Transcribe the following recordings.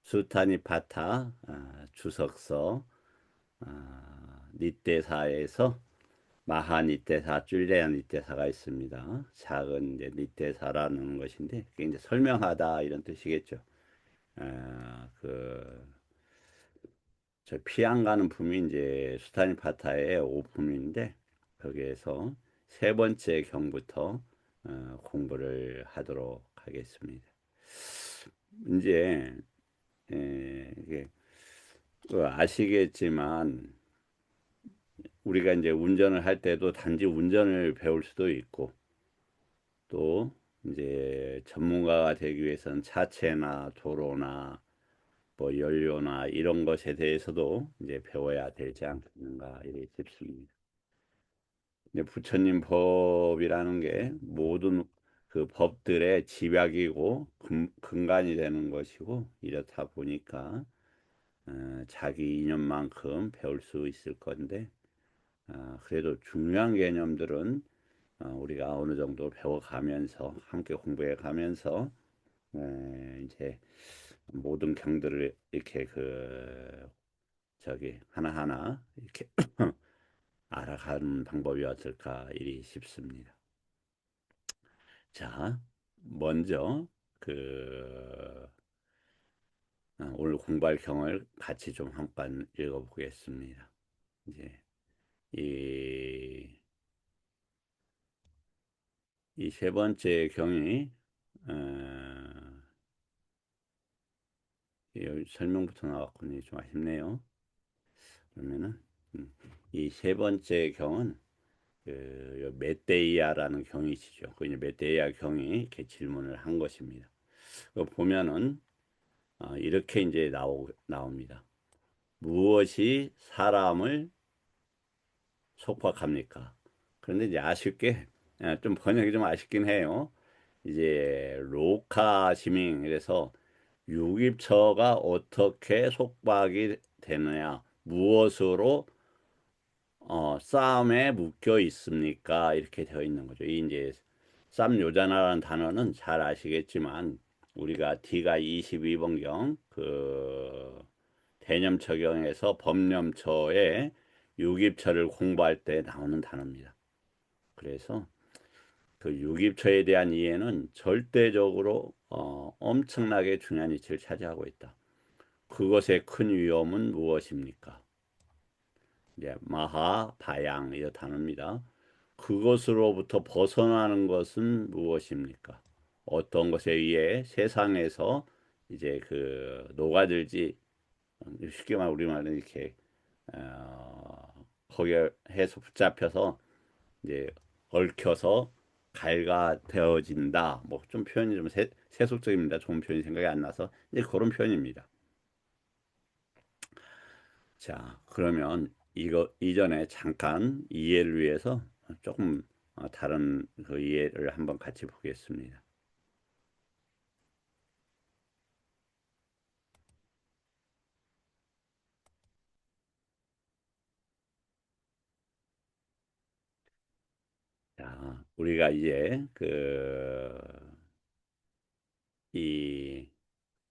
수타니파타 주석서 니떼사에서 마하니떼사, 줄레아 니떼사가 있습니다. 작은 이제 니떼사라는 것인데 그게 이제 설명하다 이런 뜻이겠죠. 그 저 피안 가는 품이 이제 수타니파타의 오품인데 거기에서 세 번째 경부터 공부를 하도록 하겠습니다. 이제 이게 아시겠지만 우리가 이제 운전을 할 때도 단지 운전을 배울 수도 있고 또 이제 전문가가 되기 위해서는 차체나 도로나 뭐 연료나 이런 것에 대해서도 이제 배워야 되지 않겠는가 이렇게 싶습니다. 이제 부처님 법이라는 게 모든 그 법들의 집약이고 근간이 되는 것이고 이렇다 보니까 자기 이념만큼 배울 수 있을 건데 그래도 중요한 개념들은 우리가 어느 정도 배워가면서 함께 공부해 가면서 이제 모든 경들을 이렇게 그 저기 하나하나 이렇게 알아가는 방법이었을까 이리 싶습니다. 자, 먼저 그 오늘 공부할 경을 같이 좀 한번 읽어보겠습니다. 이제 이 이 세 번째 경이 여기 설명부터 나왔군요. 좀 아쉽네요. 그러면은 이 세 번째 경은 그 메데이아라는 경이시죠. 그 이제 메데이아 경이 이렇게 질문을 한 것입니다. 그 보면은 이렇게 이제 나옵니다. 무엇이 사람을 속박합니까? 그런데 이제 아쉽게 좀 번역이 좀 아쉽긴 해요. 이제 로카 시민 그래서 유깁처가 어떻게 속박이 되느냐, 무엇으로 싸움에 묶여 있습니까? 이렇게 되어 있는 거죠. 이 이제 쌈요자나라는 단어는 잘 아시겠지만 우리가 D가 22번경 그 대념처경에서 법념처에 유깁처를 공부할 때 나오는 단어입니다. 그래서 그 유깁처에 대한 이해는 절대적으로 엄청나게 중요한 위치를 차지하고 있다. 그것의 큰 위험은 무엇입니까? 이제 마하, 바양 이 단어입니다. 그것으로부터 벗어나는 것은 무엇입니까? 어떤 것에 의해 세상에서 이제 그 녹아들지 쉽게 말 우리말로 이렇게 거기에 해서 붙잡혀서 이제 얽혀서 갈가되어진다. 뭐 좀 표현이 좀 세속적입니다. 좋은 표현이 생각이 안 나서 이제 그런 표현입니다. 자, 그러면 이거 이전에 잠깐 이해를 위해서 조금 다른 그 이해를 한번 같이 보겠습니다. 자, 우리가 이제 이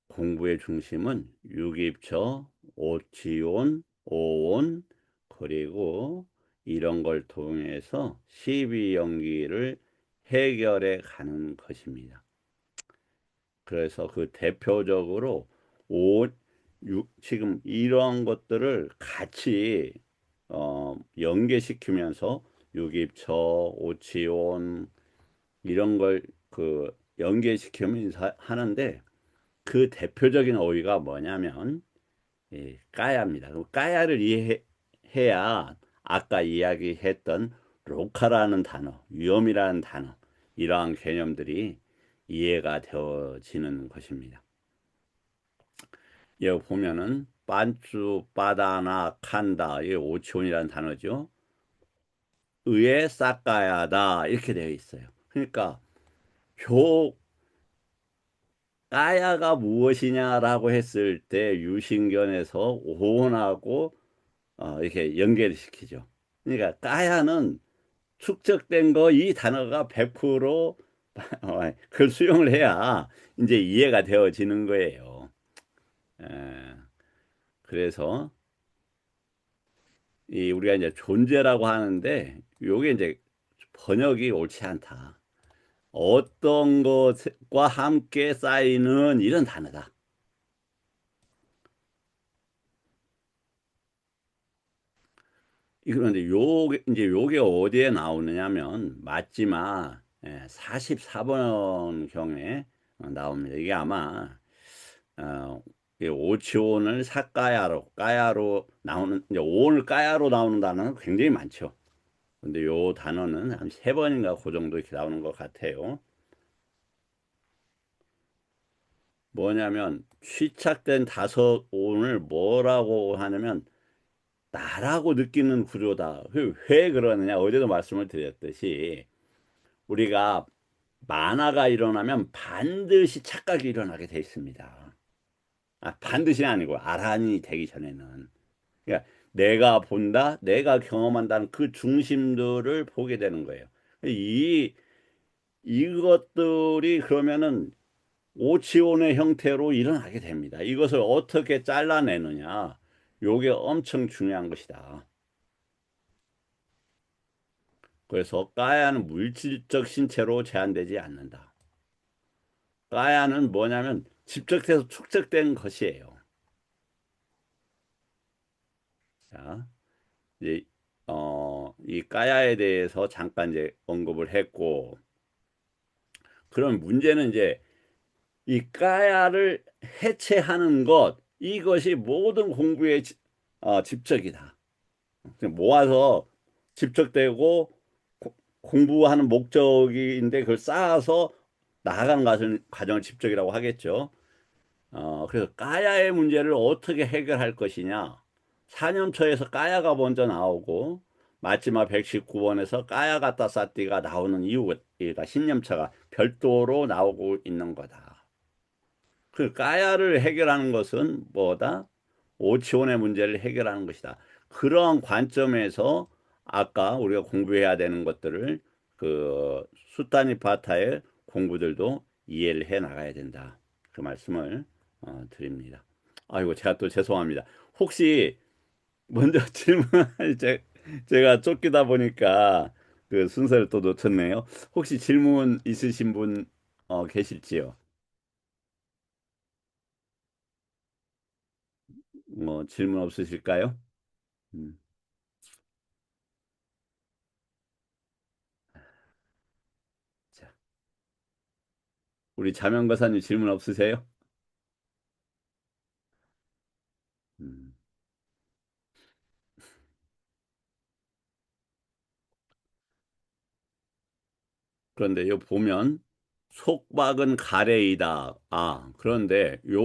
공부의 중심은 유기입처, 오치온, 오온, 그리고 이런 걸 통해서 시비연기를 해결해 가는 것입니다. 그래서 그 대표적으로 오, 지금 이런 것들을 같이 연계시키면서 유기입처, 오치온 이런 걸 그 연계시키면서 하는데 그 대표적인 어휘가 뭐냐면 까야입니다. 그럼 까야를 이해해야 아까 이야기했던 로카라는 단어, 위험이라는 단어 이러한 개념들이 이해가 되어지는 것입니다. 여기 보면은 빤쭈, 빠다나, 칸다 이게 오치온이라는 단어죠. 의에 싹까야다 이렇게 되어 있어요. 그러니까 교 까야가 무엇이냐라고 했을 때 유신견에서 오온하고 이렇게 연결시키죠. 그러니까 까야는 축적된 거 이 단어가 100% 그걸 수용을 해야 이제 이해가 되어지는 거예요. 에, 그래서 이 우리가 이제 존재라고 하는데 요게 이제 번역이 옳지 않다. 어떤 것과 함께 쌓이는 이런 단어다. 그런데 요게 어디에 나오느냐면 맞지마 44번 경에 나옵니다. 이게 아마 어, 이 오치온을 까야로 나오는 이제 오온을 까야로 나오는 단어는 굉장히 많죠. 근데 요 단어는 한 세 번인가 그 정도 이렇게 나오는 것 같아요. 뭐냐면 취착된 다섯 오온을 뭐라고 하냐면 나라고 느끼는 구조다. 왜 그러느냐? 어제도 말씀을 드렸듯이 우리가 만화가 일어나면 반드시 착각이 일어나게 돼 있습니다. 반드시 아니고 아란이 되기 전에는. 그러니까 내가 본다, 내가 경험한다는 그 중심들을 보게 되는 거예요. 이 이것들이 그러면은 오치온의 형태로 일어나게 됩니다. 이것을 어떻게 잘라내느냐, 요게 엄청 중요한 것이다. 그래서 까야는 물질적 신체로 제한되지 않는다. 까야는 뭐냐면 집적돼서 축적된 것이에요. 자, 이제 이 까야에 대해서 잠깐 이제 언급을 했고, 그럼 문제는 이제 이 까야를 해체하는 것, 이것이 모든 공부의 집적이다. 모아서 집적되고 공부하는 목적인데 그걸 쌓아서 나아가는 과정을 집적이라고 하겠죠. 그래서 까야의 문제를 어떻게 해결할 것이냐. 4년초에서 까야가 먼저 나오고 마지막 119번에서 까야 가타 사띠가 나오는 이유가 신념차가 별도로 나오고 있는 거다. 그 까야를 해결하는 것은 뭐다? 오치원의 문제를 해결하는 것이다. 그러한 관점에서 아까 우리가 공부해야 되는 것들을 그 수타니파타의 공부들도 이해를 해 나가야 된다. 그 말씀을 드립니다. 아이고 제가 또 죄송합니다. 혹시 먼저 질문 제가 쫓기다 보니까 그 순서를 또 놓쳤네요. 혹시 질문 있으신 분 계실지요? 뭐 질문 없으실까요? 음. 자, 우리 자명거사님 질문 없으세요? 음. 그런데 요 보면 속박은 가래이다. 그런데 요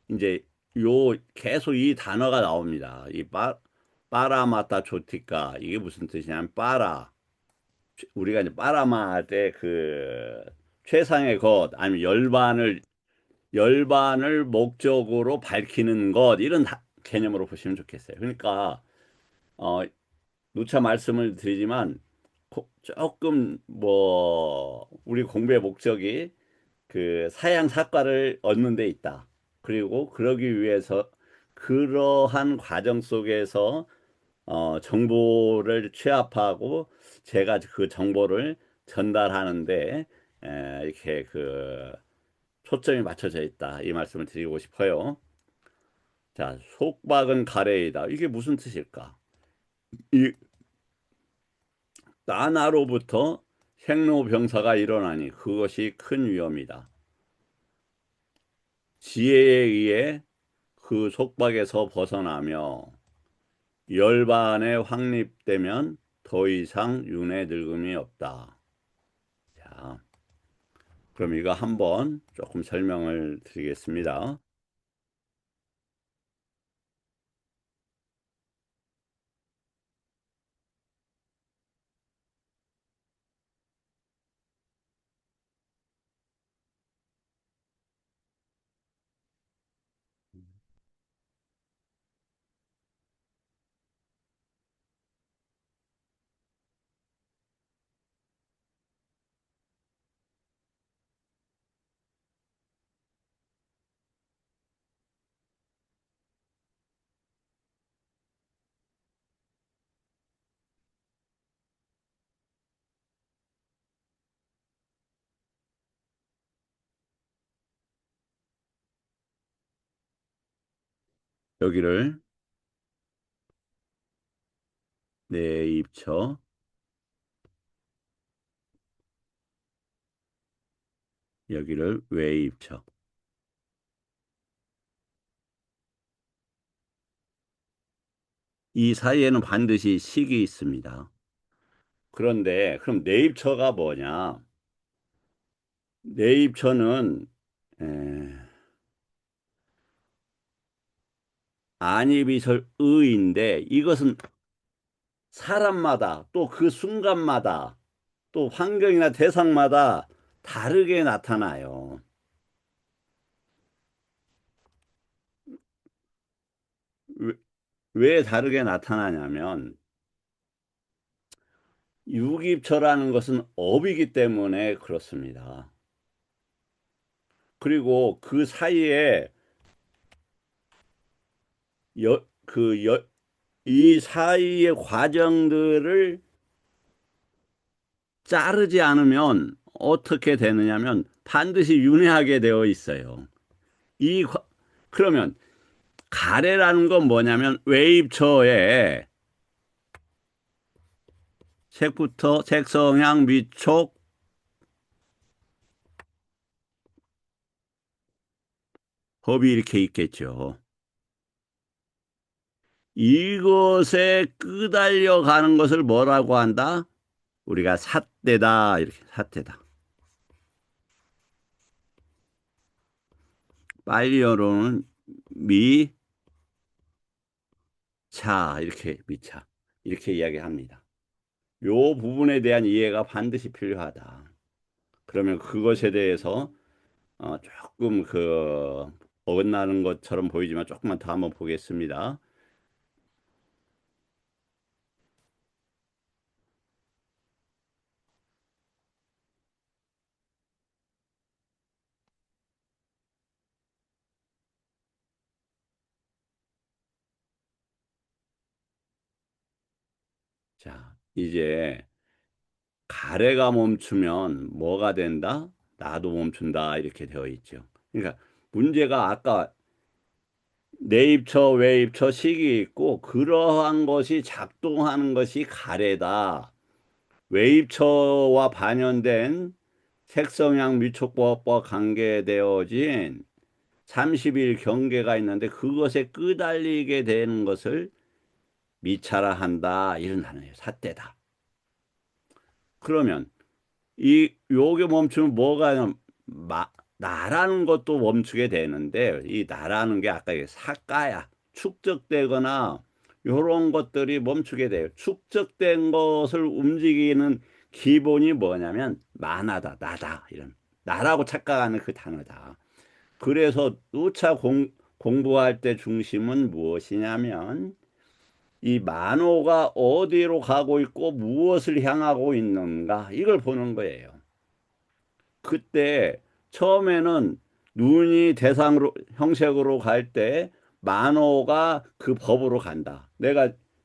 이제 요 계속 이 단어가 나옵니다. 이 빠라마타 조티카 이게 무슨 뜻이냐면 우리가 이제 빠라마 할 때 그 최상의 것 아니면 열반을 목적으로 밝히는 것 이런 개념으로 보시면 좋겠어요. 그러니까 어 누차 말씀을 드리지만 조금 뭐 우리 공부의 목적이 그 사양 사과를 얻는 데 있다. 그리고 그러기 위해서 그러한 과정 속에서 정보를 취합하고 제가 그 정보를 전달하는데 이렇게 그 초점이 맞춰져 있다. 이 말씀을 드리고 싶어요. 자, 속박은 가래이다. 이게 무슨 뜻일까? 이 나나로부터 생로병사가 일어나니 그것이 큰 위험이다. 지혜에 의해 그 속박에서 벗어나며 열반에 확립되면 더 이상 윤회 늙음이 없다. 자, 그럼 이거 한번 조금 설명을 드리겠습니다. 여기를 내입처, 여기를 외입처. 이 사이에는 반드시 식이 있습니다. 그런데 그럼 내입처가 뭐냐? 내입처는 안입이설 의인데 이것은 사람마다 또 그 순간마다 또 환경이나 대상마다 다르게 나타나요. 왜, 왜 다르게 나타나냐면 유기처라는 것은 업이기 때문에 그렇습니다. 그리고 그 사이에 이 사이의 과정들을 자르지 않으면 어떻게 되느냐면 반드시 윤회하게 되어 있어요. 이 과- 그러면 가래라는 건 뭐냐면 웨이브처에 색부터 색성향 미촉 법이 이렇게 있겠죠. 이것에 끄달려 가는 것을 뭐라고 한다? 우리가 삿대다 이렇게 삿대다. 파일리어로는 미차 이렇게 미차 이렇게 이야기합니다. 요 부분에 대한 이해가 반드시 필요하다. 그러면 그것에 대해서 조금 어긋나는 것처럼 보이지만 조금만 더 한번 보겠습니다. 자, 이제 가래가 멈추면 뭐가 된다? 나도 멈춘다 이렇게 되어 있죠. 그러니까 문제가 아까 내입처, 외입처 식이 있고 그러한 것이 작동하는 것이 가래다. 외입처와 반영된 색성향 미촉법과 관계되어진 30일 경계가 있는데 그것에 끄달리게 되는 것을 미차라 한다. 이런 단어예요. 삿대다. 그러면 요게 멈추면 뭐가 나라는 것도 멈추게 되는데 이 나라는 게 아까 사가야 축적되거나 요런 것들이 멈추게 돼요. 축적된 것을 움직이는 기본이 뭐냐면 만하다, 나다 이런 나라고 착각하는 그 단어다. 그래서 누차 공부할 때 중심은 무엇이냐면 이 만호가 어디로 가고 있고 무엇을 향하고 있는가 이걸 보는 거예요. 그때 처음에는 눈이 대상으로 형색으로 갈 때 만호가 그 법으로 간다.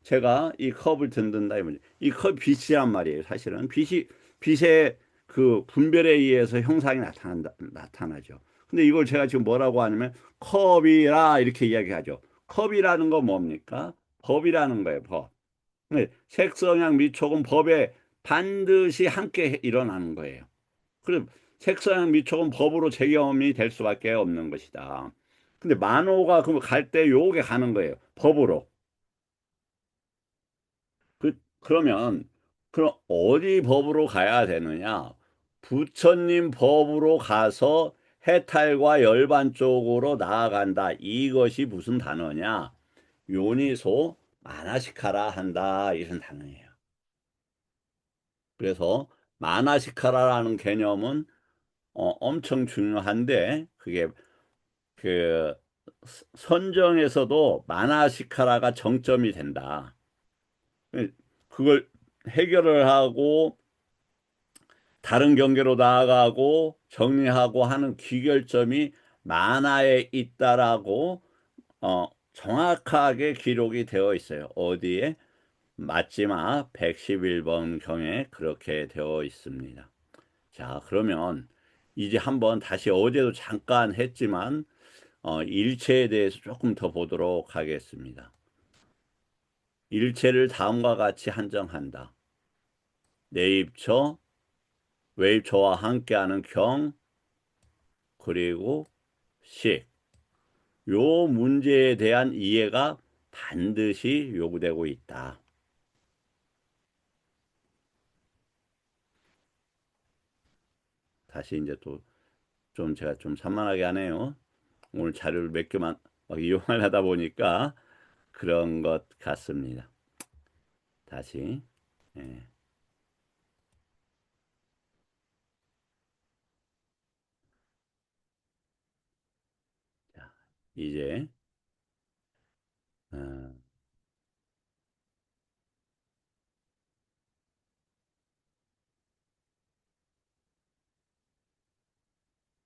제가 이 컵을 든든다 이거죠. 이 컵 빛이란 말이에요. 사실은 빛의 그 분별에 의해서 형상이 나타나죠. 근데 이걸 제가 지금 뭐라고 하냐면 컵이라 이렇게 이야기하죠. 컵이라는 건 뭡니까? 법이라는 거예요. 법. 네, 색성향 미촉은 법에 반드시 함께 일어나는 거예요. 그럼 색소양 미촉은 법으로 적용이 될 수밖에 없는 것이다. 근데 만호가 그럼 갈 때 요게 가는 거예요. 법으로. 그러면 그럼 어디 법으로 가야 되느냐? 부처님 법으로 가서 해탈과 열반 쪽으로 나아간다. 이것이 무슨 단어냐? 요니소 마나시카라 한다. 이런 단어예요. 그래서 마나시카라라는 개념은 엄청 중요한데 그게 그 선정에서도 마나시카라가 정점이 된다. 그걸 해결을 하고 다른 경계로 나아가고 정리하고 하는 귀결점이 만화에 있다라고 정확하게 기록이 되어 있어요. 어디에? 맞지마 111번 경에 그렇게 되어 있습니다. 자, 그러면 이제 한번 다시 어제도 잠깐 했지만 일체에 대해서 조금 더 보도록 하겠습니다. 일체를 다음과 같이 한정한다. 내입처, 외입처와 함께하는 경, 그리고 식. 요 문제에 대한 이해가 반드시 요구되고 있다. 다시 이제 또 좀 제가 좀 산만하게 하네요. 오늘 자료를 몇 개만 이용하다 보니까 그런 것 같습니다. 다시. 예. 자, 이제 어,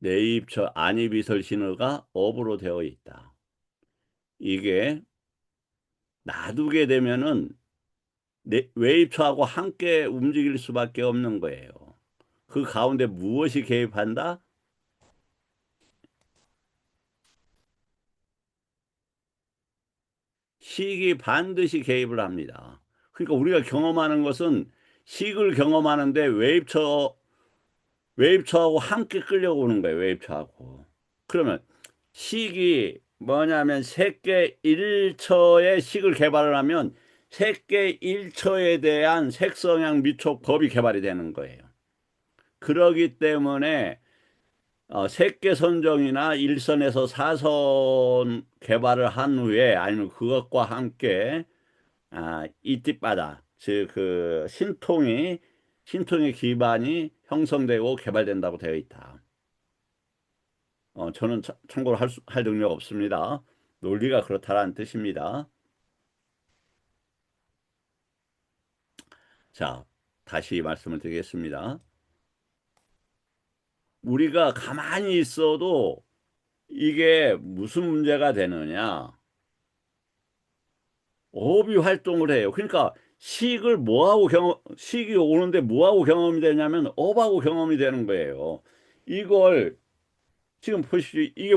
내입처 안입이설 신호가 업으로 되어 있다. 이게 놔두게 되면은 외입처하고 함께 움직일 수밖에 없는 거예요. 그 가운데 무엇이 개입한다? 식이 반드시 개입을 합니다. 그러니까 우리가 경험하는 것은 식을 경험하는데 웨이브처하고 함께 끌려오는 거예요. 웨이브처하고. 그러면 식이 뭐냐면 색계 1처의 식을 개발을 하면 색계 1처에 대한 색성향 미촉 법이 개발이 되는 거예요. 그러기 때문에 색계 선정이나 일선에서 사선 개발을 한 후에 아니면 그것과 함께 이띠바다 즉 그 신통의 기반이 형성되고 개발된다고 되어 있다. 저는 참고로 할 능력 없습니다. 논리가 그렇다라는 뜻입니다. 자, 다시 말씀을 드리겠습니다. 우리가 가만히 있어도 이게 무슨 문제가 되느냐? 업이 활동을 해요. 그러니까 식이 오는데 뭐하고 경험이 되냐면 업하고 경험이 되는 거예요. 이걸 지금 보십시오. 이게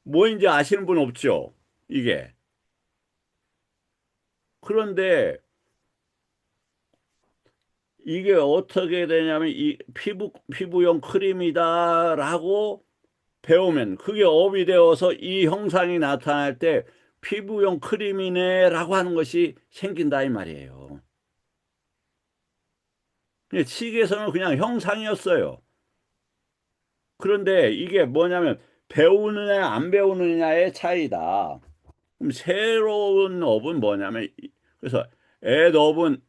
뭐인지 아시는 분 없죠? 이게. 그런데 이게 어떻게 되냐면 이 피부용 크림이다라고 배우면 그게 업이 되어서 이 형상이 나타날 때 피부용 크림이네라고 하는 것이 생긴다 이 말이에요. 근데 식에서는 그냥 형상이었어요. 그런데 이게 뭐냐면 배우느냐 안 배우느냐의 차이다. 그럼 새로운 업은 뭐냐면 그래서 애업은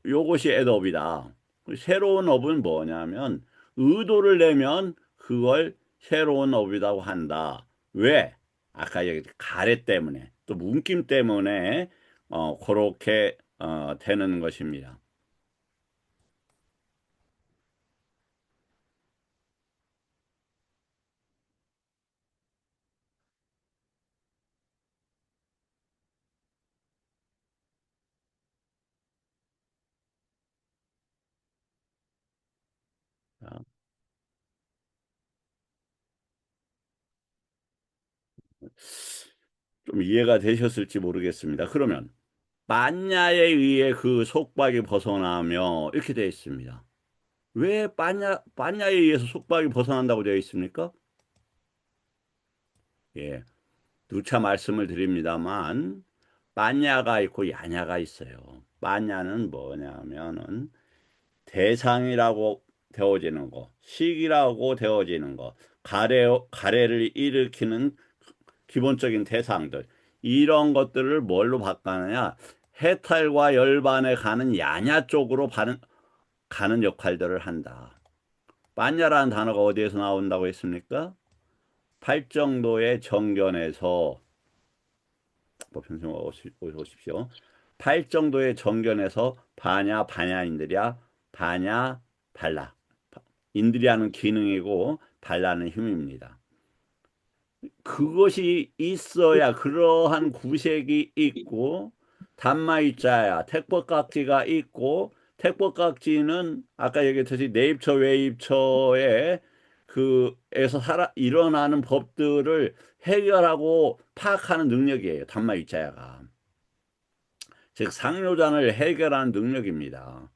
요것이 애업이다. 새로운 업은 뭐냐면 의도를 내면 그걸 새로운 업이라고 한다. 왜? 아까 얘기 가래 때문에 또 문김 때문에 그렇게 되는 것입니다. 자, 좀 이해가 되셨을지 모르겠습니다. 그러면 만야에 의해 그 속박이 벗어나며 이렇게 되어 있습니다. 왜 빠냐에 의해서 속박이 벗어난다고 되어 있습니까? 예, 누차 말씀을 드립니다만 빠냐가 있고 야냐가 있어요. 빠냐는 뭐냐면은 대상이라고 되어지는 거, 식이라고 되어지는 거, 가래를 일으키는 기본적인 대상들 이런 것들을 뭘로 바꾸느냐? 해탈과 열반에 가는 야냐 쪽으로 가는 역할들을 한다. 빠냐라는 단어가 어디에서 나온다고 했습니까? 팔정도의 정견에서 법현성 오십시오. 팔정도의 정견에서 반야인들이야 반야 발라 인들이 하는 기능이고 발라는 힘입니다. 그것이 있어야 그러한 구색이 있고 단마이자야 택법각지가 있고 택법각지는 아까 얘기했듯이 내입처 외입처의 그에서 일어나는 법들을 해결하고 파악하는 능력이에요. 단마 위자야가. 즉 상료잔을 해결하는 능력입니다.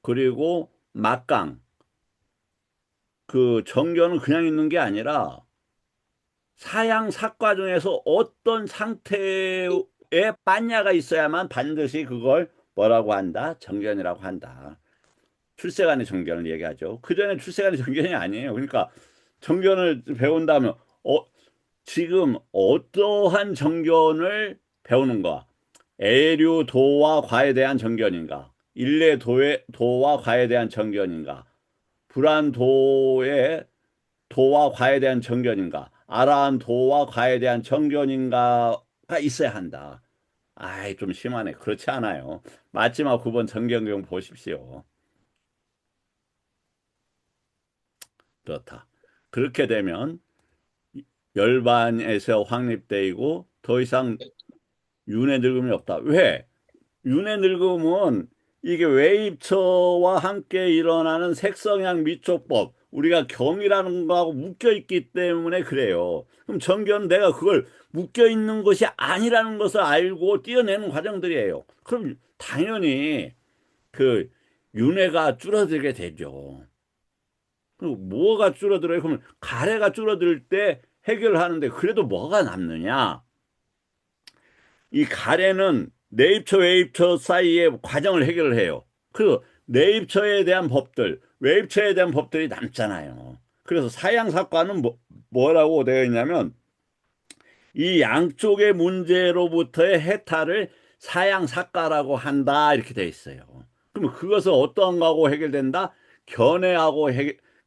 그리고 막강, 그 정견은 그냥 있는 게 아니라 사양 삭과 중에서 어떤 상태에 빠냐가 있어야만 반드시 그걸 뭐라고 한다? 정견이라고 한다. 출세간의 정견을 얘기하죠. 그전에 출세간의 정견이 아니에요. 그러니까 정견을 배운다면 지금 어떠한 정견을 배우는가? 애류 도와 과에 대한 정견인가? 일례 도와 과에 대한 정견인가? 불안 도의 도와 과에 대한 정견인가? 아라한 도와 과에 대한 정견인가가 있어야 한다. 아이, 좀 심하네. 그렇지 않아요. 마지막 9번 정견경 보십시오. 그렇다. 그렇게 되면 열반에서 확립되고 더 이상 윤회 늙음이 없다. 왜? 윤회 늙음은 이게 외입처와 함께 일어나는 색성향 미촉법, 우리가 경이라는 거하고 묶여 있기 때문에 그래요. 그럼 정견은 내가 그걸 묶여 있는 것이 아니라는 것을 알고 띄어내는 과정들이에요. 그럼 당연히 그 윤회가 줄어들게 되죠. 그리고 뭐가 줄어들어요? 그러면 가래가 줄어들 때 해결하는데 그래도 뭐가 남느냐? 이 가래는 내입처, 외입처 사이의 과정을 해결을 해요. 그리고 내입처에 대한 법들, 외입처에 대한 법들이 남잖아요. 그래서 사양사과는 뭐라고 되어 있냐면 이 양쪽의 문제로부터의 해탈을 사양사과라고 한다 이렇게 되어 있어요. 그러면 그것을 어떠한 거하고 해결된다? 견해하고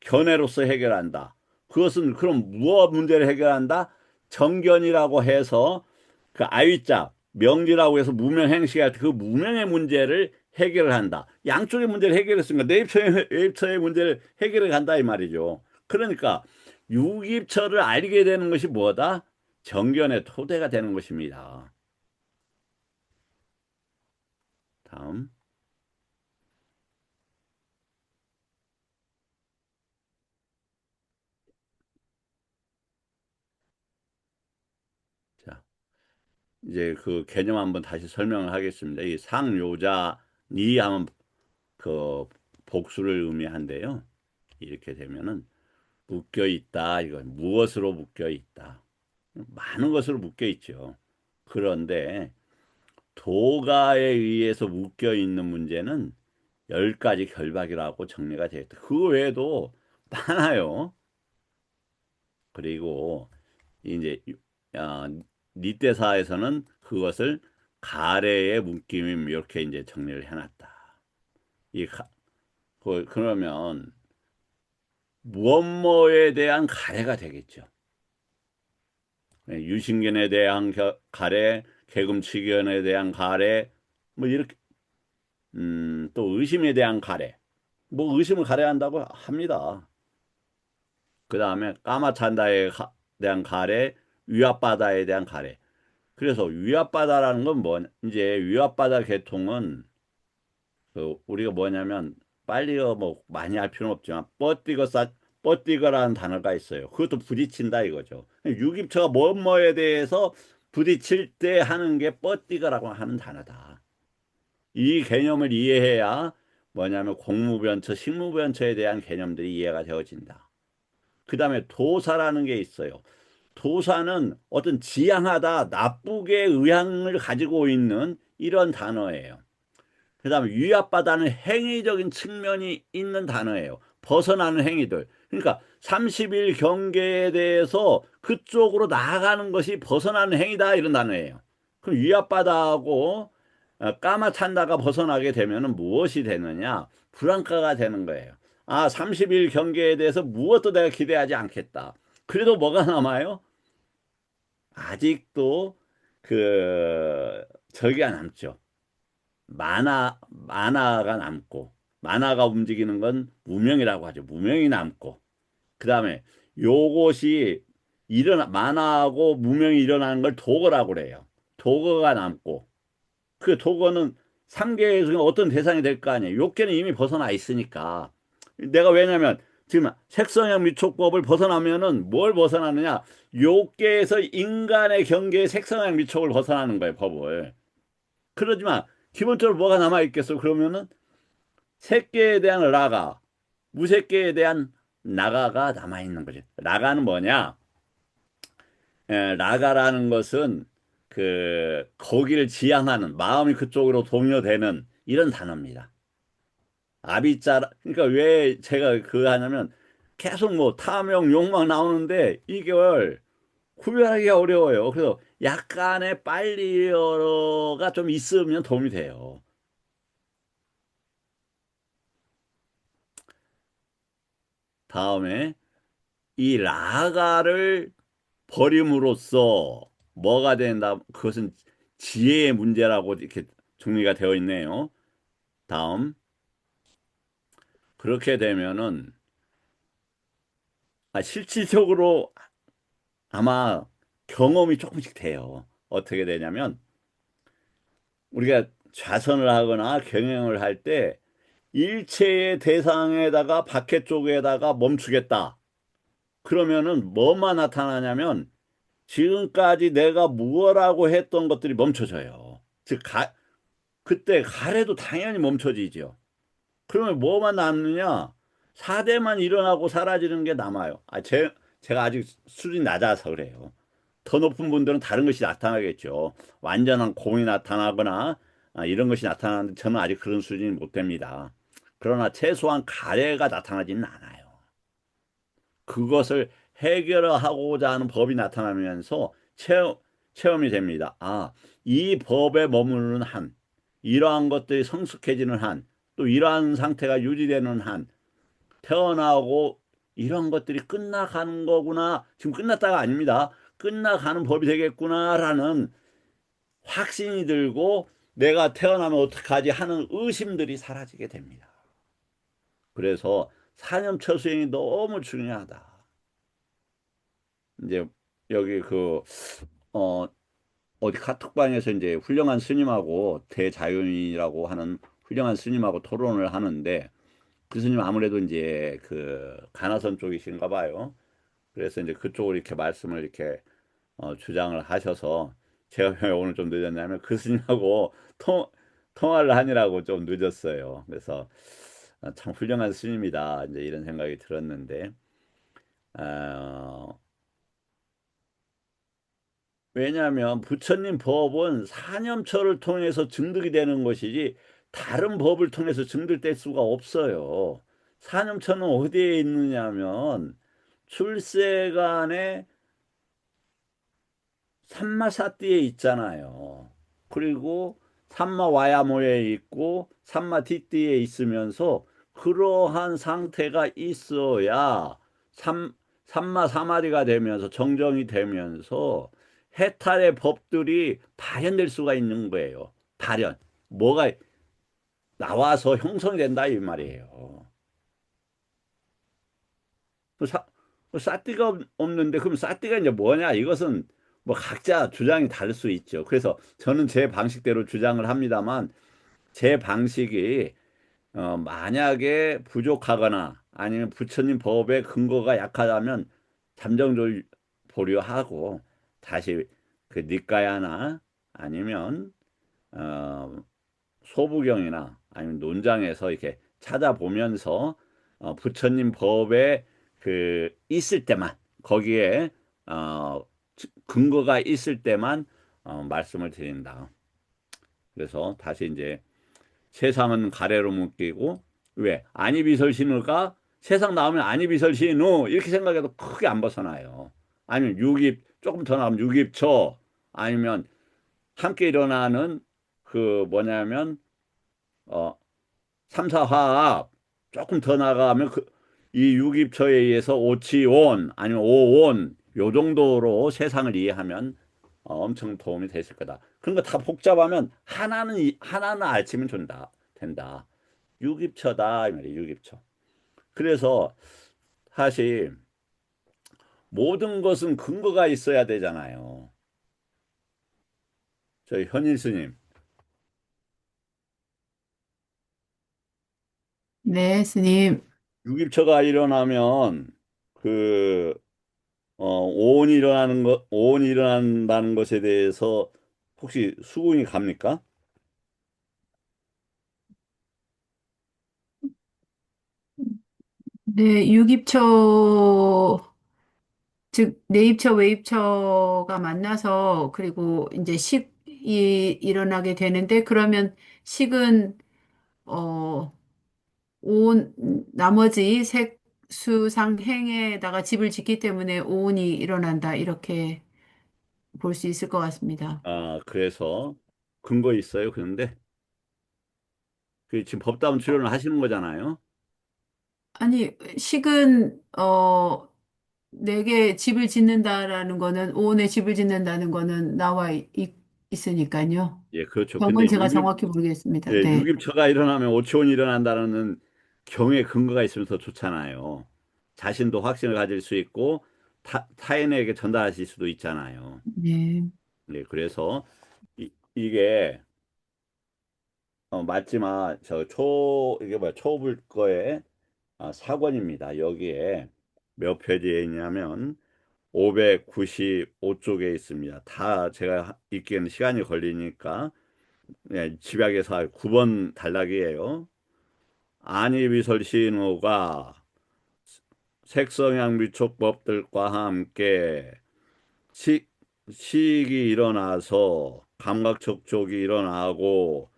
견해로서 해결한다. 그것은 그럼 무엇 문제를 해결한다? 정견이라고 해서 그 아위자 명리라고 해서 무명행시할 때 그 무명의 문제를 해결을 한다. 양쪽의 문제를 해결했으니까 내입처의 문제를 해결해 간다 이 말이죠. 그러니까 유깁처를 알게 되는 것이 뭐다? 정견의 토대가 되는 것입니다. 다음. 자, 이제 그 개념 한번 다시 설명을 하겠습니다. 이 상요자 니 하면 그 복수를 의미한데요. 이렇게 되면은 묶여 있다. 이건 무엇으로 묶여 있다. 많은 것으로 묶여 있죠. 그런데 도가에 의해서 묶여 있는 문제는 10가지 결박이라고 정리가 되어 있다. 그 외에도 많아요. 그리고 이제 어, 니떼사에서는 그것을 가래의 묶임 이렇게 이제 정리를 해놨다. 그러면 무엇뭐에 대한 가래가 되겠죠. 유신견에 대한 가래, 개금치견에 대한 가래, 뭐 이렇게 또 의심에 대한 가래, 뭐 의심을 가래한다고 합니다. 그 다음에 까마찬다에 대한 가래, 위압바다에 대한 가래. 그래서 위압바다라는 건 이제 위압바다 계통은 우리가 뭐냐면 빨리 뭐 많이 할 필요는 없지만 뻗디거라는 단어가 있어요. 그것도 부딪힌다 이거죠. 유깁처가 뭐뭐에 대해서 부딪힐 때 하는 게 뻗디거라고 하는 단어다. 이 개념을 이해해야 뭐냐면 공무변처, 식무변처에 대한 개념들이 이해가 되어진다. 그 다음에 도사라는 게 있어요. 도사는 어떤 지향하다, 나쁘게 의향을 가지고 있는 이런 단어예요. 그 다음에 위압바다는 행위적인 측면이 있는 단어예요. 벗어나는 행위들. 그러니까 30일 경계에 대해서 그쪽으로 나아가는 것이 벗어나는 행위다 이런 단어예요. 그럼 위압바다하고 까마찬다가 벗어나게 되면 무엇이 되느냐? 불안가가 되는 거예요. 아, 30일 경계에 대해서 무엇도 내가 기대하지 않겠다. 그래도 뭐가 남아요? 아직도 저기가 남죠. 만화가 남고, 만화가 움직이는 건 무명이라고 하죠. 무명이 남고, 그 다음에 요것이 만화하고 무명이 일어나는 걸 도거라고 그래요. 도거가 남고, 그 도거는 3계 중에 어떤 대상이 될 거 아니에요. 욕계는 이미 벗어나 있으니까. 내가 왜냐면 지금 색성형 미촉법을 벗어나면은 뭘 벗어나느냐? 요계에서 인간의 경계의 색성형 미촉을 벗어나는 거예요, 법을. 그러지만 기본적으로 뭐가 남아 있겠어? 그러면은 색계에 대한 라가, 무색계에 대한 나가가 남아 있는 거지. 라가는 뭐냐? 라가라는 것은 그 거기를 지향하는 마음이 그쪽으로 동요되는 이런 단어입니다. 아비짜 그러니까 왜 제가 그 하냐면 계속 뭐 탐욕, 욕망 나오는데 이걸 구별하기가 어려워요. 그래서 약간의 빨리어가 좀 있으면 도움이 돼요. 다음에 이 라가를 버림으로써 뭐가 된다? 그것은 지혜의 문제라고 이렇게 정리가 되어 있네요. 다음 그렇게 되면은 실질적으로 아마 경험이 조금씩 돼요. 어떻게 되냐면 우리가 좌선을 하거나 경영을 할 때 일체의 대상에다가 밖에 쪽에다가 멈추겠다. 그러면은 뭐만 나타나냐면 지금까지 내가 무엇라고 했던 것들이 멈춰져요. 즉, 그때 가래도 당연히 멈춰지죠. 그러면 뭐만 남느냐? 사대만 일어나고 사라지는 게 남아요. 제가 아직 수준이 낮아서 그래요. 더 높은 분들은 다른 것이 나타나겠죠. 완전한 공이 나타나거나 이런 것이 나타나는데 저는 아직 그런 수준이 못 됩니다. 그러나 최소한 가래가 나타나지는 않아요. 그것을 해결하고자 하는 법이 나타나면서 체험이 됩니다. 이 법에 머무르는 한, 이러한 것들이 성숙해지는 한, 또 이러한 상태가 유지되는 한, 태어나고 이런 것들이 끝나가는 거구나. 지금 끝났다가 아닙니다. 끝나가는 법이 되겠구나라는 확신이 들고 내가 태어나면 어떡하지 하는 의심들이 사라지게 됩니다. 그래서 사념처 수행이 너무 중요하다. 이제 여기 어, 어디 카톡방에서 이제 훌륭한 스님하고 대자연이라고 하는 훌륭한 스님하고 토론을 하는데 그 스님 아무래도 이제 그 가나선 쪽이신가 봐요. 그래서 이제 그쪽으로 이렇게 말씀을 이렇게 주장을 하셔서 제가 왜 오늘 좀 늦었냐면 그 스님하고 통화를 하느라고 좀 늦었어요. 그래서 참 훌륭한 스님이다 이제 이런 생각이 들었는데 어, 왜냐하면 부처님 법은 사념처를 통해서 증득이 되는 것이지 다른 법을 통해서 증득될 수가 없어요. 사념처는 어디에 있느냐면 출세간의 삼마사띠에 있잖아요. 그리고 삼마와야모에 있고 삼마디띠에 있으면서 그러한 상태가 있어야 삼, 삼마사마리가 되면서 정정이 되면서 해탈의 법들이 발현될 수가 있는 거예요. 발현. 뭐가 나와서 형성이 된다 이 말이에요. 그 싸띠가 없는데 그럼 싸띠가 이제 뭐냐? 이것은 뭐 각자 주장이 다를 수 있죠. 그래서 저는 제 방식대로 주장을 합니다만 제 방식이 만약에 부족하거나 아니면 부처님 법의 근거가 약하다면 잠정적으로 보류하고 다시 그 니까야나 아니면 어, 소부경이나 아니면 논장에서 이렇게 찾아보면서 부처님 법에 그 있을 때만 거기에 어, 근거가 있을 때만 말씀을 드린다. 그래서 다시 이제 세상은 가래로 묶이고 왜 안이비설신을까 세상 나오면 안이비설신우 이렇게 생각해도 크게 안 벗어나요. 아니면 육입 조금 더 나오면 육입처 아니면 함께 일어나는 그 뭐냐면 어 삼사화합 조금 더 나가면 이 유깁처에 의해서 오치온 아니면 오온 요 정도로 세상을 이해하면 엄청 도움이 됐을 거다. 그런 거 다 복잡하면 하나는 알치면 된다. 유깁처다 이 말이에요. 유깁처. 그래서 사실 모든 것은 근거가 있어야 되잖아요. 저희 현일 스님. 네, 스님. 유깁처가 일어나면 그 오온이 일어난다는 것에 대해서 혹시 수긍이 갑니까? 네, 유깁초, 즉, 내입처, 외입처가 만나서, 그리고 이제 식이 일어나게 되는데, 그러면 식은, 어, 나머지 색수상행에다가 집을 짓기 때문에 오온이 일어난다. 이렇게 볼 수 있을 것 같습니다. 아, 그래서 근거 있어요. 그런데 그 지금 법다운 어, 추론을 하시는 거잖아요. 아니, 식은, 내게 집을 짓는다라는 거는, 오온에 집을 짓는다는 거는 있으니까요. 예, 그렇죠. 점은 근데 제가 정확히 모르겠습니다. 네. 유깁처가 일어나면 오치원이 일어난다는 경우에 근거가 있으면 더 좋잖아요. 자신도 확신을 가질 수 있고 타인에게 전달하실 수도 있잖아요. 네. 예, 그래서 이게 맞지만 이게 뭐야 초불거의 사권입니다. 여기에 몇 페이지에 있냐면 595쪽에 있습니다. 다 제가 읽기에는 시간이 걸리니까 집약해서 9번 단락이에요. 안이비설 신호가 색성향 미촉법들과 함께 시, 식이 일어나서 감각 촉촉이 일어나고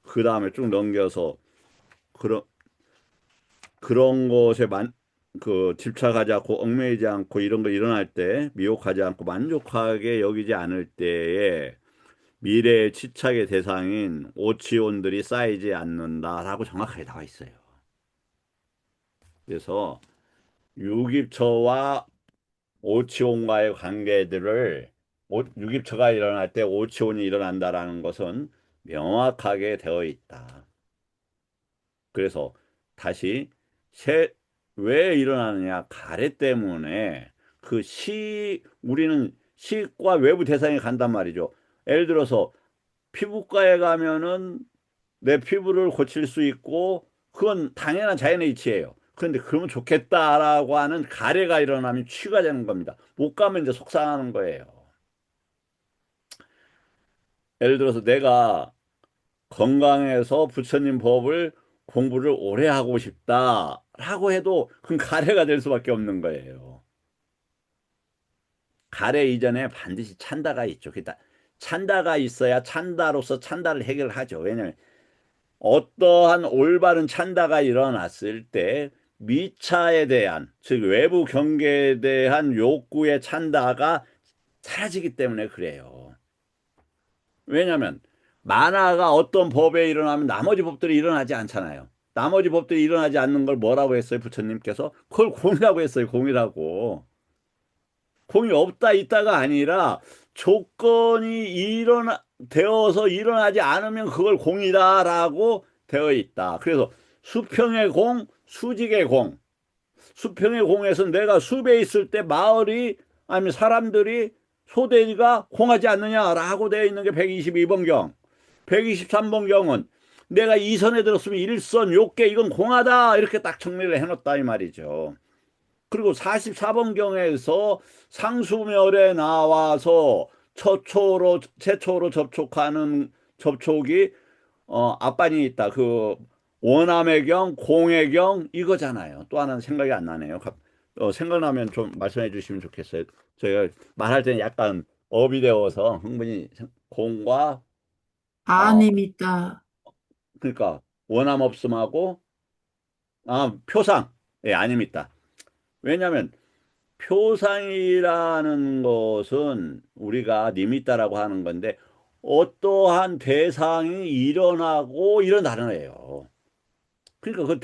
그 다음에 쭉 넘겨서 그런 것에 집착하지 않고 얽매이지 않고 이런 거 일어날 때 미혹하지 않고 만족하게 여기지 않을 때에 미래의 집착의 대상인 오치온들이 쌓이지 않는다라고 정확하게 나와 있어요. 그래서 유깁처와 오치온과의 관계들을 유깁처가 일어날 때 오치온이 일어난다라는 것은 명확하게 되어 있다. 그래서 다시 새, 왜 일어나느냐? 가래 때문에 우리는 시과 외부 대상에 간단 말이죠. 예를 들어서 피부과에 가면은 내 피부를 고칠 수 있고 그건 당연한 자연의 이치예요. 그런데 그러면 좋겠다라고 하는 가래가 일어나면 치유가 되는 겁니다. 못 가면 이제 속상하는 거예요. 예를 들어서 내가 건강해서 부처님 법을 공부를 오래 하고 싶다라고 해도 그건 가래가 될 수밖에 없는 거예요. 가래 이전에 반드시 찬다가 있죠. 그러니까 찬다가 있어야 찬다로서 찬다를 해결하죠. 왜냐하면 어떠한 올바른 찬다가 일어났을 때 미차에 대한, 즉 외부 경계에 대한 욕구의 찬다가 사라지기 때문에 그래요. 왜냐하면 만화가 어떤 법에 일어나면 나머지 법들이 일어나지 않잖아요. 나머지 법들이 일어나지 않는 걸 뭐라고 했어요? 부처님께서 그걸 공이라고 했어요. 공이라고. 공이 없다 있다가 아니라 조건이 되어서 일어나지 않으면 그걸 공이다라고 되어 있다. 그래서 수평의 공, 수직의 공. 수평의 공에서 내가 숲에 있을 때 마을이 아니면 사람들이 소대지가 공하지 않느냐라고 되어 있는 게 122번경. 123번경은 내가 이선에 들었으면 일선 욕계 이건 공하다 이렇게 딱 정리를 해놓았다 이 말이죠. 그리고 44번경에서 상수멸에 나와서 최초로 접촉하는 접촉이 앞반이 있다. 그 원암의 경, 공의 경 이거잖아요. 또 하나는 생각이 안 나네요. 생각나면 좀 말씀해 주시면 좋겠어요. 저희가 말할 때는 약간 업이 되어서 흥분이 공과 어 아닙니다. 그러니까 원암 없음하고 표상 예 아닙니다. 왜냐하면 표상이라는 것은 우리가 니미따라고 하는 건데 어떠한 대상이 일어나고 일어나는 애요. 그러니까 그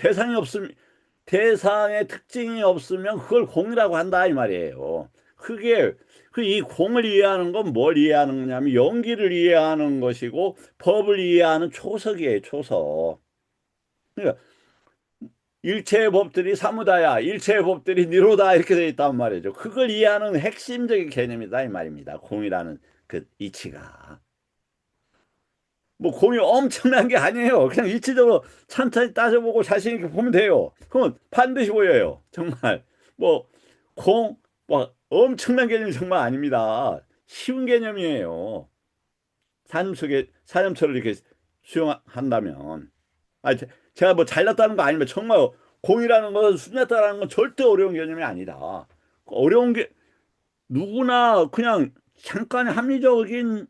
대상의 특징이 없으면 그걸 공이라고 한다 이 말이에요. 그게 이 공을 이해하는 건 뭘 이해하는 거냐면 연기를 이해하는 것이고 법을 이해하는 초석이에요, 초석. 그러니까 일체의 법들이 사무다야, 일체의 법들이 니로다 이렇게 되어 있단 말이죠. 그걸 이해하는 핵심적인 개념이다 이 말입니다. 공이라는 그 이치가. 뭐 공이 엄청난 게 아니에요. 그냥 이치적으로 천천히 따져보고 자신 있게 보면 돼요. 그러면 반드시 보여요. 정말 뭐 공, 뭐 엄청난 개념이 정말 아닙니다. 쉬운 개념이에요. 사람 속에 사람처럼 이렇게 수용한다면. 아, 제가 뭐 잘났다는 거 아니면 정말 공이라는 것은 순했다라는 건 절대 어려운 개념이 아니다. 어려운 게 누구나 그냥 잠깐 합리적인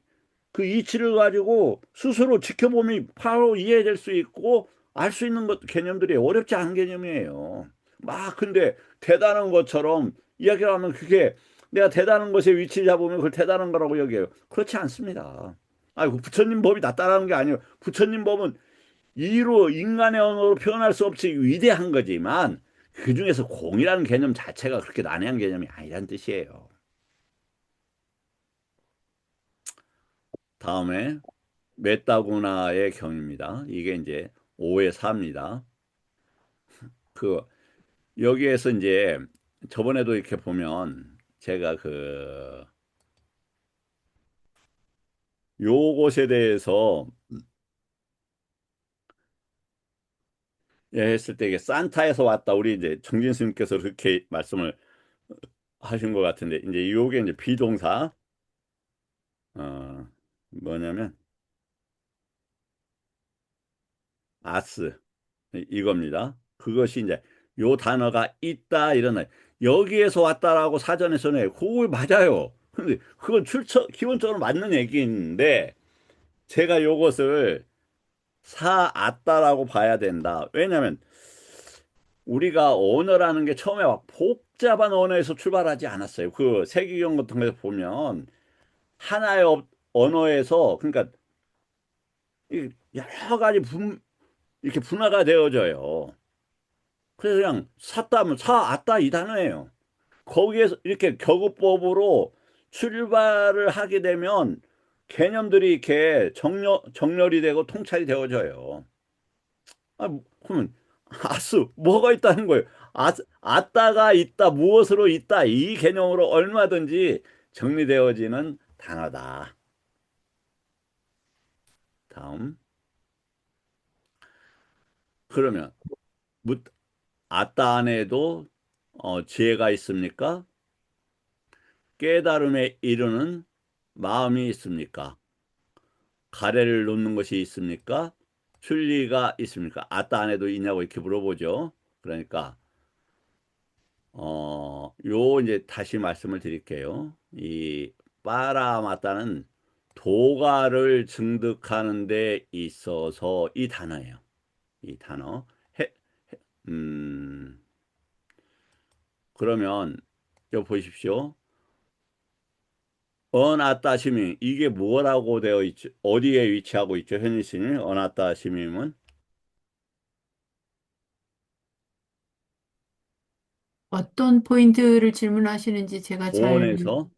그 이치를 가지고 스스로 지켜보면 바로 이해될 수 있고 알 수 있는 것 개념들이 어렵지 않은 개념이에요. 막 근데 대단한 것처럼 이야기를 하면 그게 내가 대단한 것에 위치 잡으면 그걸 대단한 거라고 여겨요. 그렇지 않습니다. 아이고 부처님 법이 낫다라는 게 아니에요. 부처님 법은 이로 인간의 언어로 표현할 수 없이 위대한 거지만 그중에서 공이라는 개념 자체가 그렇게 난해한 개념이 아니라는 뜻이에요. 다음에 메타구나의 경입니다. 이게 이제 5의 4입니다. 그 여기에서 이제 저번에도 이렇게 보면 제가 그 요것에 대해서 했을 때 이게 산타에서 왔다 우리 이제 정진 스님께서 그렇게 말씀을 하신 것 같은데 이제 요게 이제 비동사 뭐냐면 아스 이겁니다. 그것이 이제 요 단어가 있다 이런 여기에서 왔다라고 사전에서는 그걸 맞아요. 근데 그건 기본적으로 맞는 얘기인데 제가 요것을 사았다라고 봐야 된다. 왜냐하면 우리가 언어라는 게 처음에 막 복잡한 언어에서 출발하지 않았어요. 그 세계경 같은 거에서 보면 하나의 언어에서 그러니까 여러 가지 이렇게 분화가 되어져요. 그래서 그냥 샀다 하면 사았다 이 단어예요. 거기에서 이렇게 격어법으로 출발을 하게 되면 개념들이 이렇게 정렬이 되고 통찰이 되어져요. 그러면 아스 뭐가 있다는 거예요. 아따가 있다 무엇으로 있다 이 개념으로 얼마든지 정리되어지는 단어다. 다음 그러면 아따 안에도 지혜가 있습니까? 깨달음에 이르는 마음이 있습니까? 가래를 놓는 것이 있습니까? 순리가 있습니까? 아따 안에도 있냐고 이렇게 물어보죠. 그러니까 요 이제 다시 말씀을 드릴게요. 이 빠라마따는 도가를 증득하는 데 있어서 이 단어예요. 이 단어. 해, 음, 그러면 여 보십시오. 어나따시밈 이게 뭐라고 되어 있죠? 어디에 위치하고 있죠? 현실신이 어나따시밈은 어떤 포인트를 질문하시는지 제가 잘, 고온에서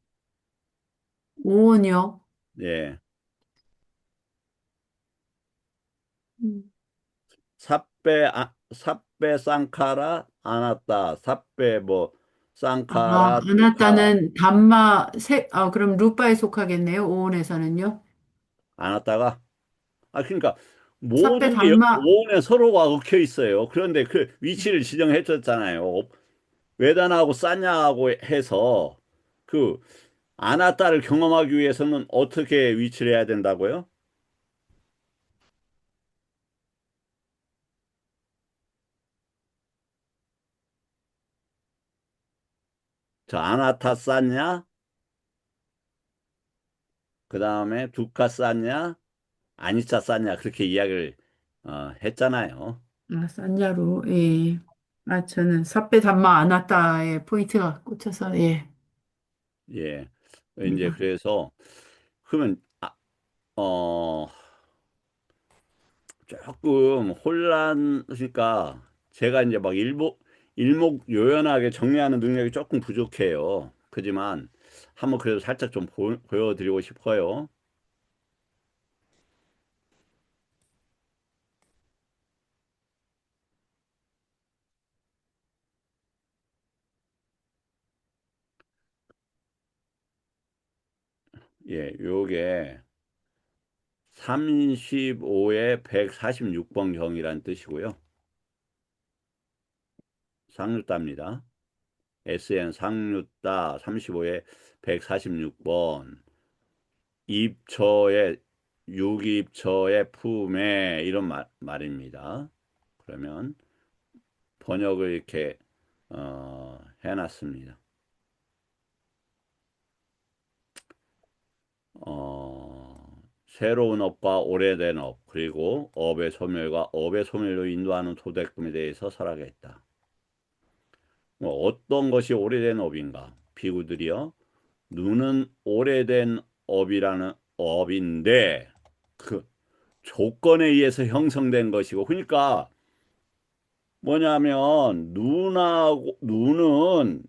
오원이요. 예 음. 삽배 쌍카라 아나따 삽배 뭐 아, 쌍카라 두카 아나따는 그럼 루파에 속하겠네요. 오원에서는요. 아나따가 그러니까 삿배 모든 게 담마, 오온에 서로가 얽혀 있어요. 그런데 그 위치를 지정해 줬잖아요. 외단하고 싸냐하고 해서 그 아나따를 경험하기 위해서는 어떻게 위치를 해야 된다고요? 저 아나타 싸냐? 그 다음에 두카 싸냐? 아니차 싸냐? 그렇게 이야기를 했잖아요. 산자로, 예. 저는 삿배 담마 아나따의 포인트가 꽂혀서, 예. 예. 이제 그래서 그러면 어 조금 혼란하니까 제가 이제 막 일목요연하게 정리하는 능력이 조금 부족해요. 그지만 한번 그래도 살짝 좀 보여드리고 싶어요. 예, 요게 35의 146번 경이란 뜻이고요. 상류따입니다. SN 상류따 35의 146번 입처의 유기입처의 품에 이런 말입니다. 그러면 번역을 이렇게 해놨습니다. 새로운 업과 오래된 업, 그리고 업의 소멸과 업의 소멸로 인도하는 토대금에 대해서 설하겠다. 뭐 어떤 것이 오래된 업인가? 비구들이요. 눈은 오래된 업이라는 업인데 그 조건에 의해서 형성된 것이고, 그러니까 뭐냐면 눈은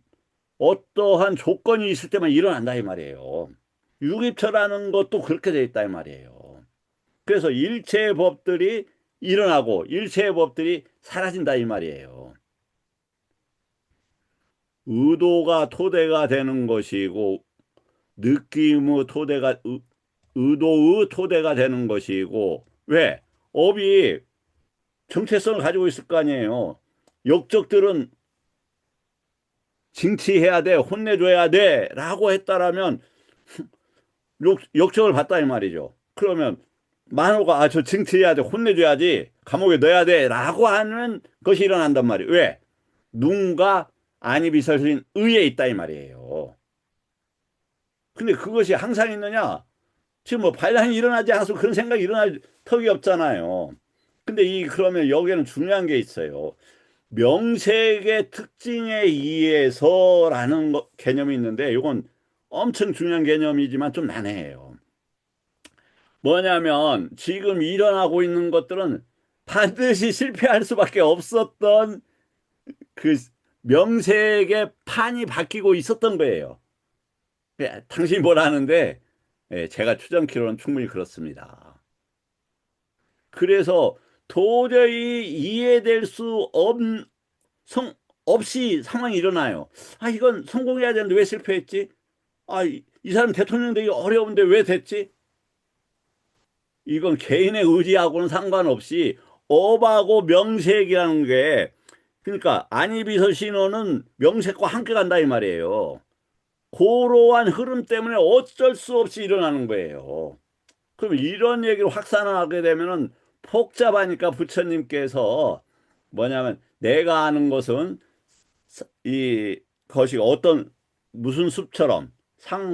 어떠한 조건이 있을 때만 일어난다 이 말이에요. 유기처라는 것도 그렇게 돼 있다 이 말이에요. 그래서 일체의 법들이 일어나고 일체의 법들이 사라진다 이 말이에요. 의도가 토대가 되는 것이고 느낌의 토대가 의도의 토대가 되는 것이고, 왜? 업이 정체성을 가지고 있을 거 아니에요. 역적들은 징치해야 돼, 혼내줘야 돼 라고 했다라면 역적을 봤다 이 말이죠. 그러면 만호가 저 징치해야 돼, 혼내줘야지, 감옥에 넣어야 돼 라고 하는 것이 일어난단 말이에요. 왜? 눈과 안이 비설신 의에 있다 이 말이에요. 근데 그것이 항상 있느냐? 지금 뭐 반란이 일어나지 않아서 그런 생각이 일어날 턱이 없잖아요. 근데 그러면 여기에는 중요한 게 있어요. 명색의 특징에 의해서라는 개념이 있는데, 이건 엄청 중요한 개념이지만 좀 난해해요. 뭐냐면 지금 일어나고 있는 것들은 반드시 실패할 수밖에 없었던 그 명색의 판이 바뀌고 있었던 거예요. 당신이 뭘 아는데, 제가 추정키로는 충분히 그렇습니다. 그래서 도저히 이해될 수 없이 상황이 일어나요. 아, 이건 성공해야 되는데 왜 실패했지? 아, 이 사람 대통령 되기 어려운데 왜 됐지? 이건 개인의 의지하고는 상관없이 업하고 명색이라는 게, 그러니까 안이비서 신호는 명색과 함께 간다 이 말이에요. 고러한 흐름 때문에 어쩔 수 없이 일어나는 거예요. 그럼 이런 얘기를 확산하게 되면은 복잡하니까 부처님께서 뭐냐면, 내가 아는 것은 이 것이 어떤 무슨 숲처럼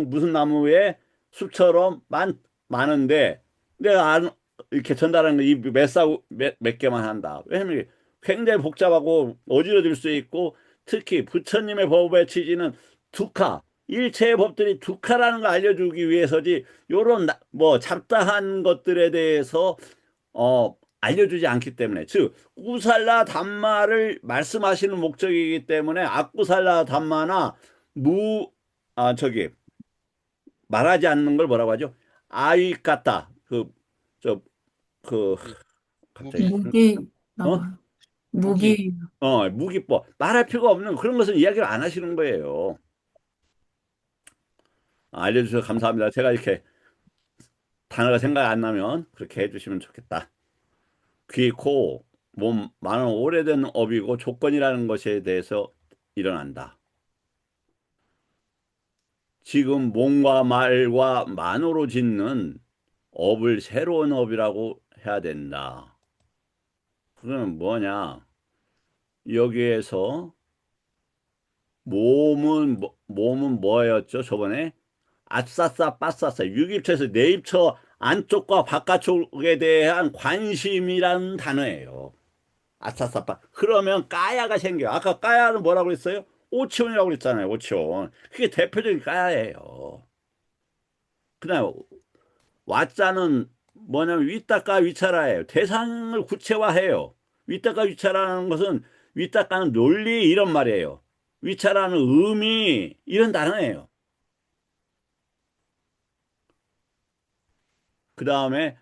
무슨 나무의 숲처럼 많은데 내가 이렇게 전달하는 몇 개만 한다. 왜냐면 굉장히 복잡하고 어지러질 수 있고, 특히 부처님의 법의 취지는 두카, 일체의 법들이 두카라는 걸 알려주기 위해서지, 요런 뭐 잡다한 것들에 대해서 알려주지 않기 때문에, 즉 구살라 담마를 말씀하시는 목적이기 때문에 악구살라 담마나 무 저기 말하지 않는 걸 뭐라고 하죠? 아이 같다. 저 그 무기, 갑자기 무기, 무기, 어? 무기. 무기, 무기법 말할 필요가 없는 그런 것은 이야기를 안 하시는 거예요. 알려주셔서 감사합니다. 제가 이렇게 단어가 생각이 안 나면 그렇게 해주시면 좋겠다. 귀, 코, 몸, 많은 오래된 업이고 조건이라는 것에 대해서 일어난다. 지금 몸과 말과 만으로 짓는 업을 새로운 업이라고 해야 된다. 그러면 뭐냐? 여기에서 몸은 뭐였죠? 저번에 아싸싸 빠싸싸 유기입처에서 내입처 안쪽과 바깥쪽에 대한 관심이라는 단어예요. 아싸싸빠. 그러면 까야가 생겨요. 아까 까야는 뭐라고 했어요? 오치온이라고 그랬잖아요. 오치온. 그게 대표적인 까야예요. 그다음에 왓자는 뭐냐면 위따까 위차라예요. 대상을 구체화해요. 위따까 위차라는 것은 위따까는 논리 이런 말이에요. 위차라는 의미 이런 단어예요. 그 다음에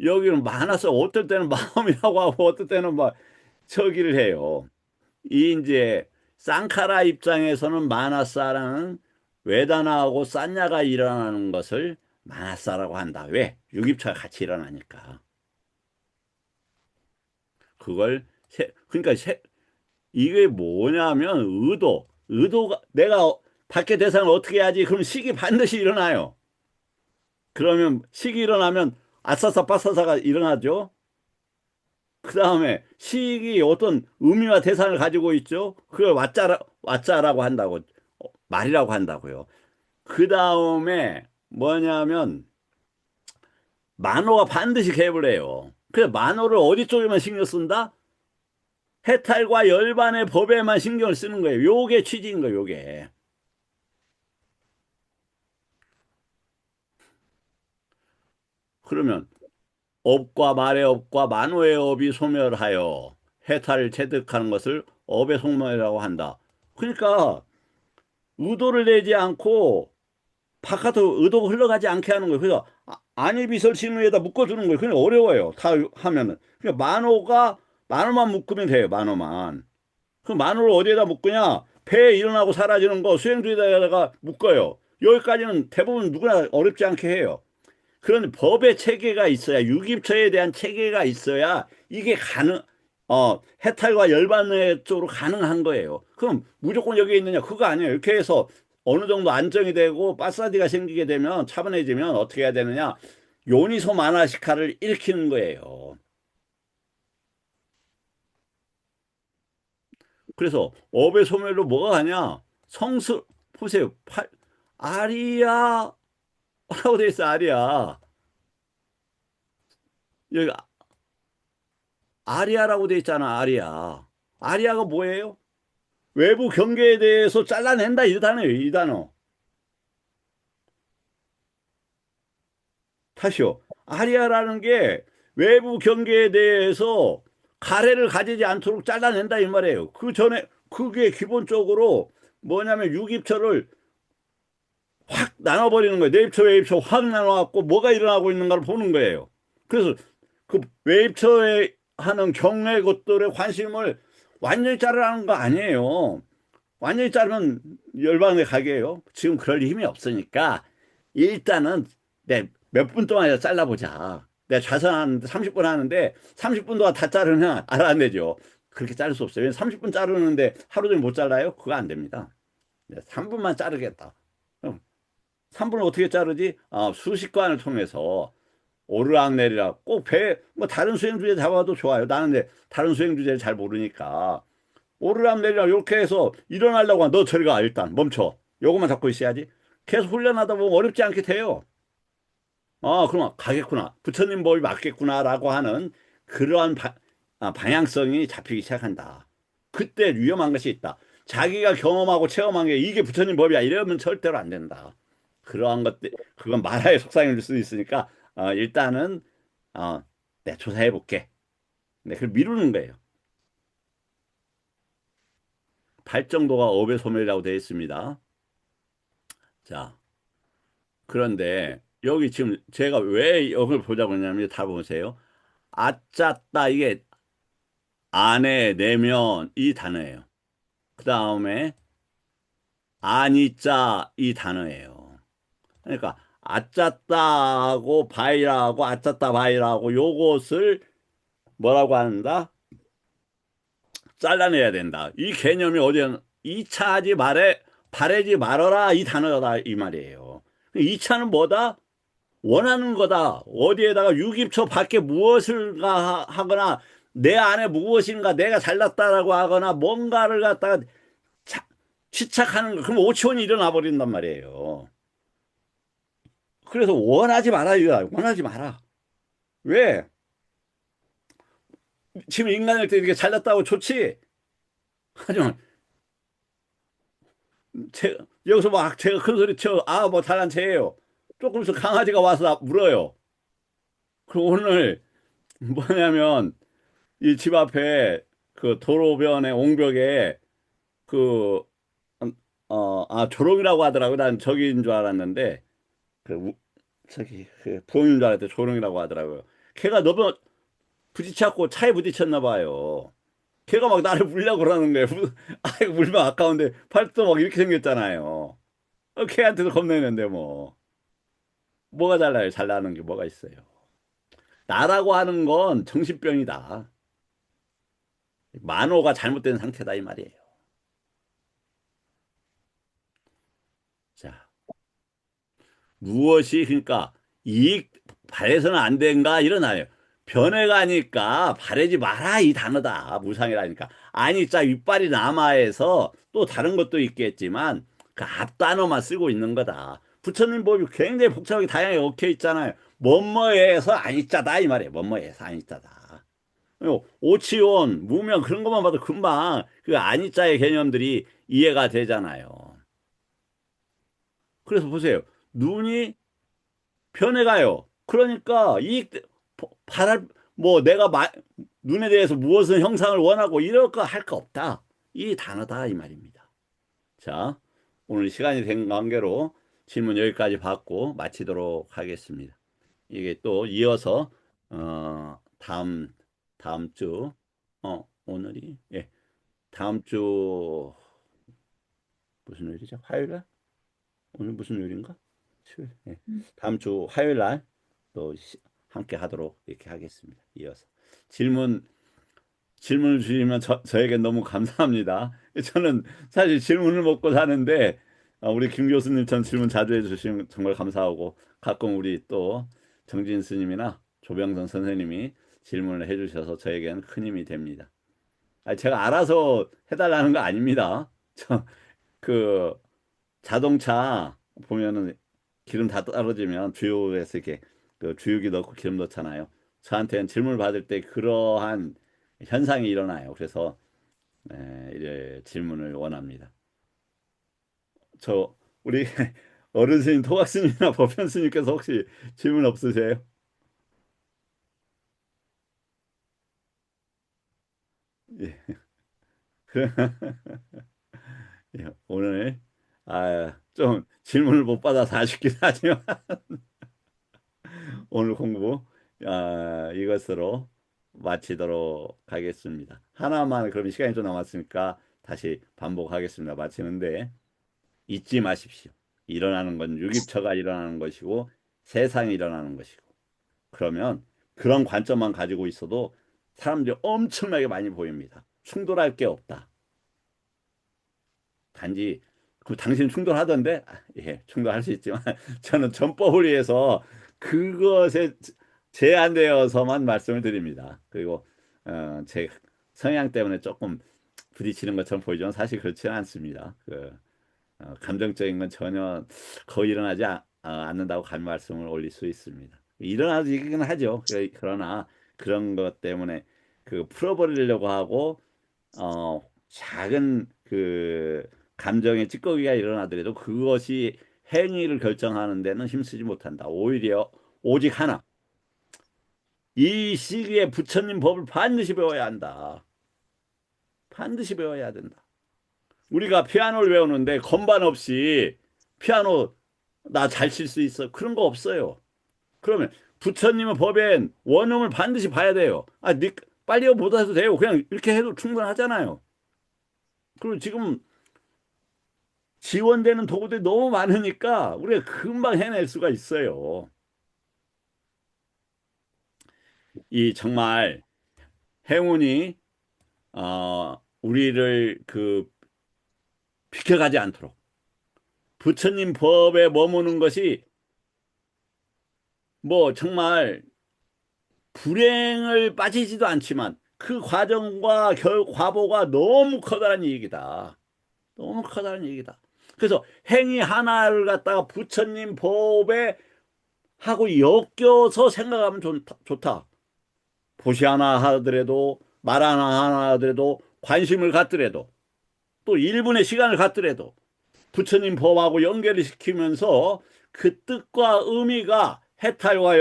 여기는 많아서 어떨 때는 마음이라고 하고 어떨 때는 막 저기를 해요. 이 이제 쌍카라 입장에서는 마나사라는 외단하고 산야가 일어나는 것을 많았어라고 한다. 왜? 유깁처가 같이 일어나니까. 그걸 그러니까 이게 뭐냐면 의도가 내가 밖에 대상을 어떻게 해야지? 그럼 식이 반드시 일어나요. 그러면 식이 일어나면 아싸싸 빠싸싸가 일어나죠. 그 다음에 식이 어떤 의미와 대상을 가지고 있죠. 그걸 왓자라고 한다고 말이라고 한다고요. 그 다음에 뭐냐면 만호가 반드시 개입을 해요. 그래서 만호를 어디 쪽에만 신경 쓴다? 해탈과 열반의 법에만 신경을 쓰는 거예요. 요게 취지인 거예요, 요게. 그러면 업과 말의 업과 만호의 업이 소멸하여 해탈을 체득하는 것을 업의 소멸이라고 한다. 그러니까 의도를 내지 않고 바깥으로 의도가 흘러가지 않게 하는 거예요. 그래서 안이 비설 신우에다 묶어주는 거예요. 그냥 어려워요. 다 하면은. 그러니까 만호만 묶으면 돼요. 만호만. 그 만호를 어디에다 묶으냐? 배에 일어나고 사라지는 거 수행주의자에다가 묶어요. 여기까지는 대부분 누구나 어렵지 않게 해요. 그런 법의 체계가 있어야 유기처에 대한 체계가 있어야 이게 해탈과 열반의 쪽으로 가능한 거예요. 그럼 무조건 여기에 있느냐? 그거 아니에요. 이렇게 해서 어느 정도 안정이 되고 빠사디가 생기게 되면 차분해지면 어떻게 해야 되느냐? 요니소 마나시카를 일으키는 거예요. 그래서 업의 소멸로 뭐가 하냐? 성스 보세요. 아리아라고 돼 있어. 아리아. 여기 아리아라고 돼 있잖아. 아리아. 아리아가 뭐예요? 외부 경계에 대해서 잘라낸다 이 단어예요. 이 단어. 다시요. 아리아라는 게 외부 경계에 대해서 가래를 가지지 않도록 잘라낸다 이 말이에요. 그 전에 그게 기본적으로 뭐냐면 유기처를 확 나눠버리는 거예요. 내입처, 외입처 확 나눠갖고 뭐가 일어나고 있는가를 보는 거예요. 그래서 그 외입처에 하는 경외 것들의 관심을 완전히 자르라는 거 아니에요. 완전히 자르면 열반에 가게요. 지금 그럴 힘이 없으니까 일단은 몇 분 동안 잘라보자. 내가 좌선하는데 30분 하는데 30분 동안 다 자르면 알아내죠. 그렇게 자를 수 없어요. 30분 자르는데 하루 종일 못 잘라요? 그거 안 됩니다. 3분만 자르겠다. 그럼 3분을 어떻게 자르지? 수식관을 통해서 오르락내리락 꼭 뭐 다른 수행 주제 잡아도 좋아요. 나는 다른 수행 주제를 잘 모르니까 오르락내리락 이렇게 해서 일어나려고 하면 너 저리 가 일단 멈춰. 요것만 잡고 있어야지. 계속 훈련하다 보면 어렵지 않게 돼요. 그럼 가겠구나. 부처님 법이 맞겠구나라고 하는 그러한 방향성이 잡히기 시작한다. 그때 위험한 것이 있다. 자기가 경험하고 체험한 게 이게 부처님 법이야 이러면 절대로 안 된다. 그러한 것들 그건 만화의 속상일 수 있으니까 일단은 내 조사해 볼게. 네, 그걸 미루는 거예요. 발정도가 업의 소멸이라고 되어 있습니다. 자, 그런데 여기 지금 제가 왜 이걸 보자고 했냐면 다 보세요. 아짰다 이게 안에 내면 이 단어예요. 그 다음에 아니짜 이 단어예요. 그러니까 아짰다하고 바이라고 아짰다 바이라고 요것을 뭐라고 한다? 잘라내야 된다. 이 개념이 어디에 2차하지 바래지 말어라 이 단어다 이 말이에요. 2차는 뭐다? 원하는 거다. 어디에다가 유깁초 밖에 무엇을 하거나 내 안에 무엇인가 내가 잘났다라고 하거나 뭔가를 갖다가 취착하는 거. 그럼 오치원이 일어나 버린단 말이에요. 그래서 원하지 마라 이거야. 원하지 마라. 왜? 지금 인간일 때 이렇게 잘났다고 좋지? 하지만 여기서 막 제가 큰 소리 쳐. 뭐 잘난 체예요. 조금 있어 강아지가 와서 물어요. 그럼 오늘 뭐냐면 이 집 앞에 그 도로변의 옹벽에 그, 조롱이라고 하더라고. 난 저기인 줄 알았는데, 그, 그 부엉인 줄 알았더니 조롱이라고 하더라고요. 걔가 너무 부딪혔고 차에 부딪혔나 봐요. 걔가 막 나를 물려고 그러는 거예요. 아이고, 물면 아까운데 팔도 막 이렇게 생겼잖아요. 걔한테도 겁내는데 뭐. 뭐가 달라요? 잘나는 게 뭐가 있어요? 나라고 하는 건 정신병이다. 만호가 잘못된 상태다 이 말이에요. 자, 무엇이 그러니까 이익 바래서는 안 된가 일어나요. 변해가니까 바래지 마라 이 단어다. 무상이라니까. 아니 자 윗발이 남아에서 또 다른 것도 있겠지만 그 앞단어만 쓰고 있는 거다. 부처님 법이 굉장히 복잡하게 다양하게 얽혀 있잖아요. 뭐뭐해서 아니짜다 이 말이에요. 뭐뭐해서 아니짜다. 오치온, 무명 그런 것만 봐도 금방 그 아니짜의 개념들이 이해가 되잖아요. 그래서 보세요. 눈이 변해가요. 그러니까 이 바랄 뭐 내가 눈에 대해서 무엇은 형상을 원하고 이럴 거 할 거 없다. 이 단어다 이 말입니다. 자, 오늘 시간이 된 관계로 질문 여기까지 받고 마치도록 하겠습니다. 이게 또 이어서 다음 주 오늘이 예 다음 주 무슨 요일이죠? 화요일 날? 오늘 무슨 요일인가? 수요일. 예. 다음 주 화요일 날 또 함께 하도록 이렇게 하겠습니다. 이어서 질문 질문을 주시면 저에게 너무 감사합니다. 저는 사실 질문을 먹고 사는데 우리 김 교수님처럼 질문 자주 해주시면 정말 감사하고 가끔 우리 또 정진 스님이나 조병선 선생님이 질문을 해주셔서 저에게는 큰 힘이 됩니다. 제가 알아서 해달라는 거 아닙니다. 그 자동차 보면은 기름 다 떨어지면 주유에서 이렇게 그 주유기 넣고 기름 넣잖아요. 저한테는 질문을 받을 때 그러한 현상이 일어나요. 그래서 이제 질문을 원합니다. 저 우리 어른 스님, 토각 스님이나 법현 스님께서 혹시 질문 없으세요? 예. 예, 오늘 좀 질문을 못 받아서 아쉽긴 하지만 오늘 공부 이것으로 마치도록 하겠습니다. 하나만 그럼 시간이 좀 남았으니까 다시 반복하겠습니다. 마치는데 잊지 마십시오. 일어나는 건 유깁처가 일어나는 것이고 세상이 일어나는 것이고 그러면 그런 관점만 가지고 있어도 사람들이 엄청나게 많이 보입니다. 충돌할 게 없다. 단지 그 당신 충돌하던데 예 충돌할 수 있지만 저는 전법을 위해서 그것에 제한되어서만 말씀을 드립니다. 그리고 제 성향 때문에 조금 부딪히는 것처럼 보이지만 사실 그렇지는 않습니다. 감정적인 건 전혀 거의 일어나지 않는다고 간 말씀을 올릴 수 있습니다. 일어나지긴 하죠. 그러나 그런 것 때문에 풀어버리려고 하고 작은 감정의 찌꺼기가 일어나더라도 그것이 행위를 결정하는 데는 힘쓰지 못한다. 오히려 오직 하나. 이 시기에 부처님 법을 반드시 배워야 한다. 반드시 배워야 된다. 우리가 피아노를 배우는데 건반 없이 피아노 나 잘 칠 수 있어. 그런 거 없어요. 그러면 부처님의 법엔 원음을 반드시 봐야 돼요. 빨리 못 해도 돼요. 그냥 이렇게 해도 충분하잖아요. 그리고 지금 지원되는 도구들이 너무 많으니까 우리가 금방 해낼 수가 있어요. 이 정말 행운이 우리를 비켜가지 않도록 부처님 법에 머무는 것이 뭐 정말 불행을 빠지지도 않지만 그 과정과 과보가 너무 커다란 이익이다. 너무 커다란 이익이다. 그래서 행위 하나를 갖다가 부처님 법에 하고 엮여서 생각하면 좋다. 보시 하나 하더라도 말 하나 하더라도 관심을 갖더라도 또 1분의 시간을 갖더라도 부처님 법하고 연결을 시키면서 그 뜻과 의미가 해탈과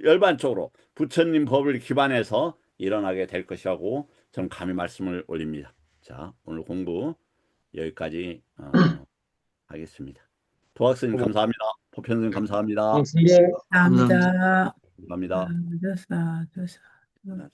열반적으로 부처님 법을 기반해서 일어나게 될 것이라고 저는 감히 말씀을 올립니다. 자, 오늘 공부 여기까지 하겠습니다. 도학스님 감사합니다. 보편스님 감사합니다. 고맙습니다. 감사합니다. 감사합니다. 사ธุ, 사ธุ, 사ธุ.